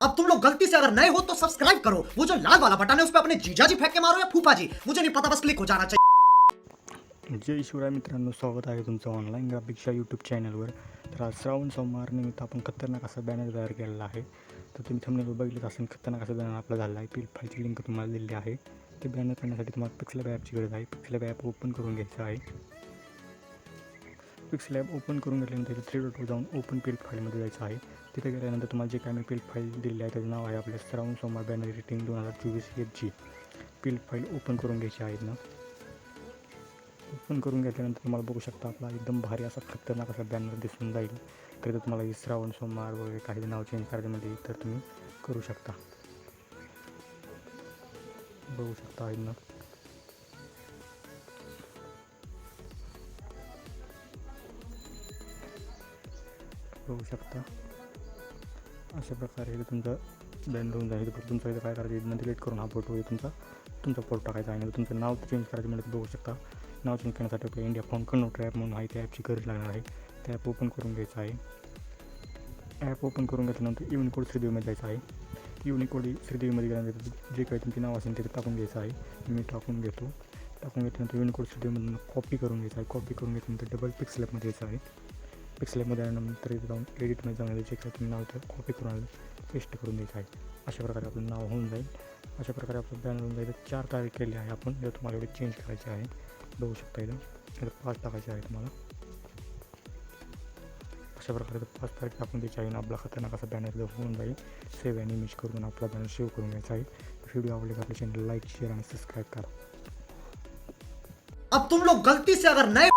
अब तुम लोग गलती से अगर नए हो तो सब्सक्राइब करो, वो जो लाल वाला बटन है उस पर अपने जीजाजी फेंक के मारो या फूफाजी, मुझे नहीं पता, बस क्लिक हो जाना चाहिए। जय शिवराय मित्रांनो, स्वागत आहे तुमचं ऑनलाईन ग्राफिक्सच्या यूट्यूब चॅनलवर. तर आज श्रावण सोमवार निमित्त आपण खतरनाक असा बॅनर तयार केलेला आहे. तर तुम्ही थंबनेलवर बघितलं असेल, खतरनाक असा बॅनर आपला झाला आहे. फाईलची लिंक तुम्हाला दिलेली आहे. ते बॅनर करण्यासाठी तुम्हाला पिक्सेल ॲपची गरज आहे. पिक्सेल ॲप ओपन करून घ्यायचं आहे. पिक्सेल ॲप ओपन करून घेतल्यानंतर थ्री डॉटवर जाऊन ओपन पीएल फाईलमध्ये जायचं आहे. तिथे गेल्यानंतर तुम्हाला जे काय मी पीएल फाईल दिलेली आहे त्याचं नाव आहे आपल्या श्रावण सोमवार banner editing 2024 HG. PL file open करून घ्यायची आहे ना. ओपन करून घेतल्यानंतर तुम्हाला बघू शकता आपला एकदम भारी असा खतरनाक असा बॅनर दिसून जाईल. तर तुम्हाला श्रावण सोमवार वगैरे काही नाव चेंज करायच्यामध्ये तर तुम्ही करू शकता. बघू शकता आहे ना. बघू शकता अशा प्रकारे हे तुमचं बॅनर होऊन जाईल. तर तुमचं इथं काय करायचं, इथनं डिलीट करून हा फोटो आहे तुमचा फोटो टाकायचा आहे. तुमचं नाव चेंज करायचं म्हणजे बघू शकता. नाव चेंज करण्यासाठी आपल्या इंडिया फोन कन्वर्टर ॲप म्हणून आहे, त्या ॲपची गरज लागणार आहे. त्या ॲप ओपन करून घ्यायचं आहे. ॲप ओपन करून घेतल्यानंतर युनिकोड श्रीदेवीमध्ये जायचं आहे. युनिकोड श्रीदेवीमध्ये गेल्यानंतर जे काही तुमचे नाव असेल ते टाकून घ्यायचं आहे. मी टाकून घेतो. टाकून घेतल्यानंतर युनिकोड श्रीदेवीमधून कॉपी करून घ्यायचं आहे. कॉपी करून घेतल्यानंतर डबल पिक्सेल ॲपमध्ये यायचं आहे. पिक्सेल ॲपमध्ये आल्यानंतर जाऊन एडिटमध्ये जाऊन जे काही तुम्ही नाव तर कॉपी करून आलं पेस्ट करून द्यायचं आहे. अशा प्रकारे आपलं नाव होऊन जाईल. अशा प्रकारे आपलं बॅनर होऊन जाईल. 4 तारीख केली आहे आपण. जर तुम्हाला एवढे चेंज करायचे आहे बघू शकता इथं 5 टाकायचे आहे तुम्हाला. अशा प्रकारे 5 तारीख टाकून द्यायची आहे. आपला खतरनाक असा बॅनर होऊन जाईल. सेव्ह आणि इमेज करून आपला बॅनर सेव्ह करून घ्यायचा आहे. व्हिडिओ आवडले तर आपल्या चॅनल लाईक शेअर आणि सबस्क्राईब करा. अब तुम लोग गलती से अगर नए